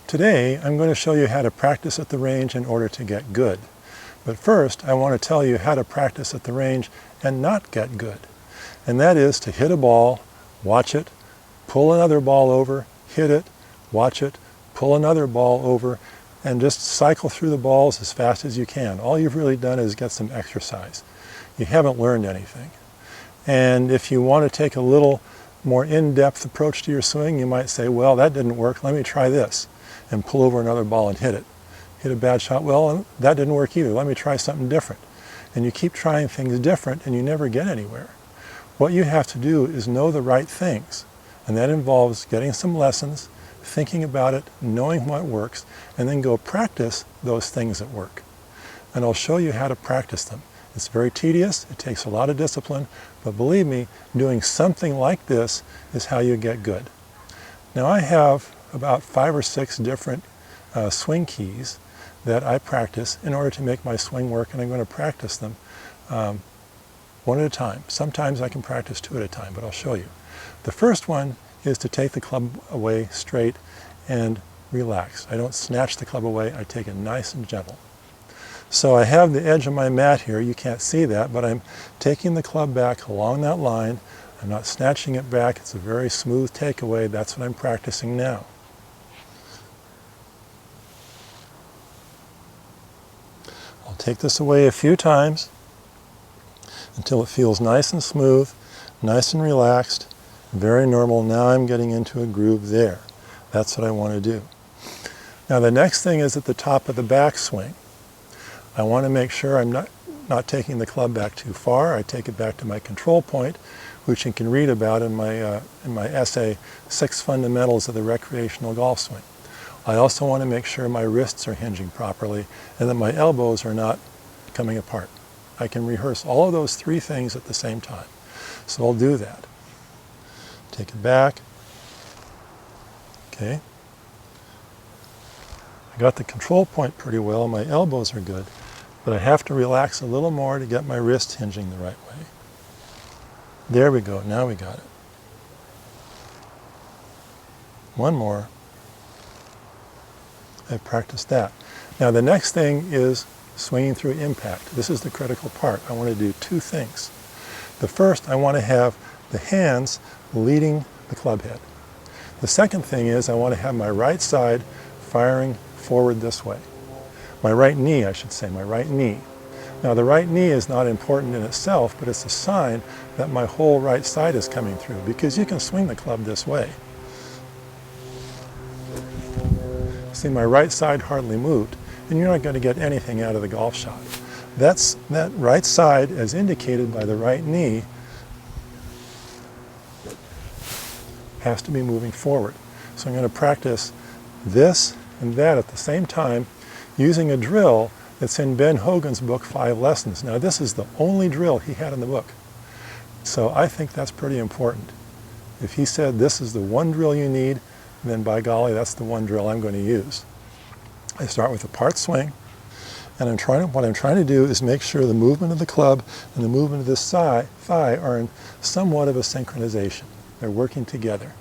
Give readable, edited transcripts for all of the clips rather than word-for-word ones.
Today, I'm going to show you how to practice at the range in order to get good. But first, I want to tell you how to practice at the range and not get good. And that is to hit a ball, watch it, pull another ball over, hit it, watch it, pull another ball over, and just cycle through the balls as fast as you can. All you've really done is get some exercise. You haven't learned anything. And if you want to take a little more in-depth approach to your swing, you might say, well, that didn't work, let me try this, and pull over another ball and hit it. Hit a bad shot, well, that didn't work either, let me try something different. And you keep trying things different and you never get anywhere. What you have to do is know the right things, and that involves getting some lessons, thinking about it, knowing what works, and then go practice those things that work. And I'll show you how to practice them. It's very tedious, it takes a lot of discipline, but believe me, doing something like this is how you get good. Now I have about 5 or 6 different swing keys that I practice in order to make my swing work, and I'm going to practice them one at a time. Sometimes I can practice 2 at a time, but I'll show you. The first one is to take the club away straight and relax. I don't snatch the club away, I take it nice and gentle. So I have the edge of my mat here, you can't see that, but I'm taking the club back along that line. I'm not snatching it back, it's a very smooth takeaway. That's what I'm practicing now. I'll take this away a few times until it feels nice and smooth, nice and relaxed, very normal. Now I'm getting into a groove there. That's what I want to do. Now the next thing is at the top of the backswing. I want to make sure I'm not taking the club back too far. I take it back to my control point, which you can read about in my essay, 6 Fundamentals of the Recreational Golf Swing. I also want to make sure my wrists are hinging properly and that my elbows are not coming apart. I can rehearse all of those 3 things at the same time. So I'll do that. Take it back. Okay. I got the control point pretty well, my elbows are good, but I have to relax a little more to get my wrist hinging the right way. There we go, now we got it. One more. I've practiced that. Now the next thing is swinging through impact. This is the critical part. I want to do 2 things. The first, I want to have the hands leading the club head. The second thing is I want to have my right side firing forward this way. My right knee, I should say, my right knee. Now the right knee is not important in itself, but it's a sign that my whole right side is coming through, because you can swing the club this way. See, my right side hardly moved, and you're not going to get anything out of the golf shot. That right side, as indicated by the right knee, has to be moving forward. So I'm going to practice this and that at the same time using a drill that's in Ben Hogan's book, 5 Lessons. Now this is the only drill he had in the book. So I think that's pretty important. If he said this is the one drill you need, then by golly, that's the one drill I'm going to use. I start with a part swing, and what I'm trying to do is make sure the movement of the club and the movement of this thigh are in somewhat of a synchronization. They're working together.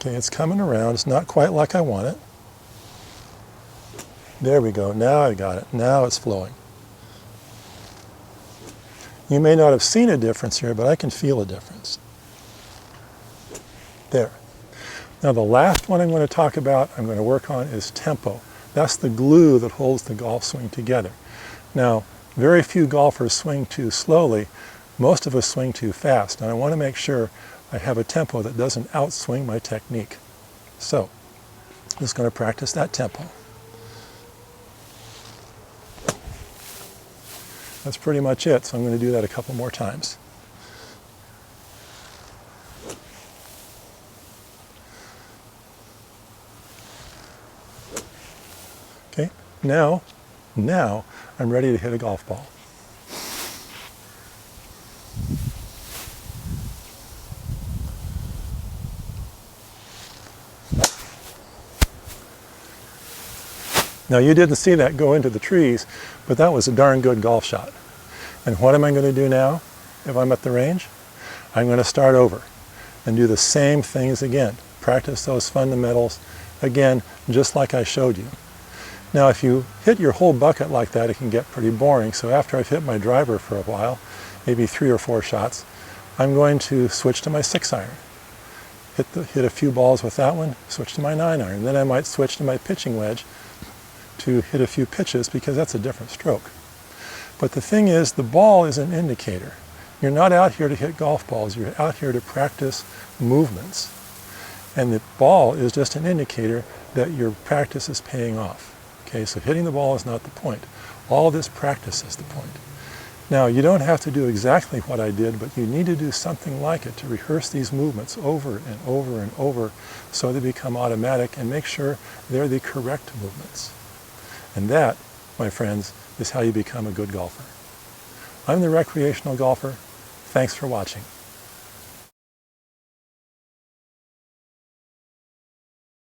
Okay, it's coming around. It's not quite like I want it. There we go. Now I got it. Now it's flowing. You may not have seen a difference here, but I can feel a difference. There. Now the last one I'm going to talk about, I'm going to work on, is tempo. That's the glue that holds the golf swing together. Now, very few golfers swing too slowly. Most of us swing too fast, and I want to make sure I have a tempo that doesn't outswing my technique. So, I'm just going to practice that tempo. That's pretty much it, so I'm going to do that a couple more times. Okay, now I'm ready to hit a golf ball. Now you didn't see that go into the trees, but that was a darn good golf shot. And what am I going to do now? if I'm at the range, I'm going to start over and do the same things again. Practice those fundamentals again, just like I showed you. Now, if you hit your whole bucket like that, it can get pretty boring. So after I've hit my driver for a while, maybe 3 or 4 shots, I'm going to switch to my 6-iron. Hit a few balls with that one, switch to my 9-iron. Then I might switch to my pitching wedge to hit a few pitches, because that's a different stroke. But the thing is, the ball is an indicator. You're not out here to hit golf balls. You're out here to practice movements. And the ball is just an indicator that your practice is paying off. Okay, so hitting the ball is not the point. All this practice is the point. Now, you don't have to do exactly what I did, but you need to do something like it to rehearse these movements over and over and over so they become automatic, and make sure they're the correct movements. And that, my friends, is how you become a good golfer. I'm the recreational golfer. Thanks for watching.